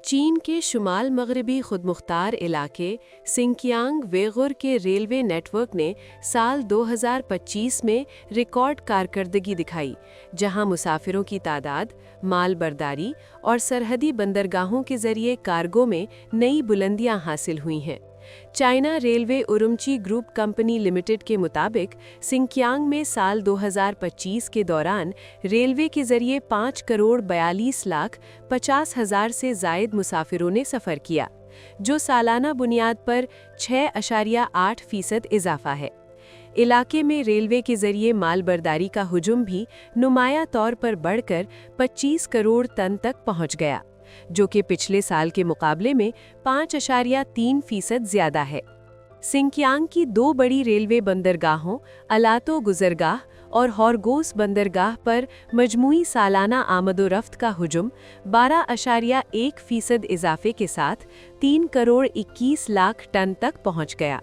चीन के शुमाल मगरबी खुदमुख्तार इलाके सिंकियांग वेगुर के रेलवे नेटवर्क ने साल 2025 में रिकॉर्ड कारकर्दगी दिखाई, जहां मुसाफिरों की तादाद, माल बर्दारी और सरहदी बंदरगाहों के जरिए कार्गो में नई बुलंदियां हासिल हुई हैं। China railway Urumqi group company limited के मुताबिक सिंकियांग में साल 2025 के दौरान रेलवे के जरिए 5,42,50,000 से जायद मुसाफिरों ने सफ़र किया, जो सालाना बुनियाद पर 6.8% इजाफा है। इलाके में रेलवे के जरिए माल बर्दारी का हुजूम भी नुमाया तौर पर बढ़कर 25 करोड़ टन तक पहुंच गया, जो कि पिछले साल के मुकाबले में 5.3% ज्यादा है। सिंकियांग की दो बड़ी रेलवे बंदरगाहों अलातो गुजरगाह और हॉरगोस बंदरगाह पर मजमूई सालाना आमदोरफ्त का हुजूम 12.1% इजाफे के साथ 3 करोड़ 21 लाख टन तक पहुंच गया।